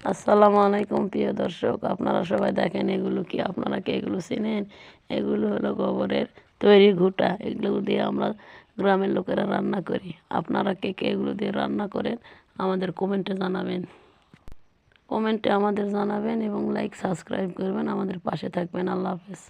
আসসালামু আলাইকুম প্রিয় দর্শক, আপনারা সবাই দেখেন এগুলো কি? আপনারা কি এগুলো চেনেন? এগুলো হলো গোবরের তৈরি ঘুঁটা। এগুলো দিয়ে আমরা গ্রামের লোকেরা রান্না করি। আপনারা কে কে এগুলো দিয়ে রান্না করেন আমাদের কমেন্টে জানাবেন। কমেন্টে আমাদের জানাবেন এবং লাইক সাবস্ক্রাইব করবেন, আমাদের পাশে থাকবেন। আল্লাহ হাফেজ।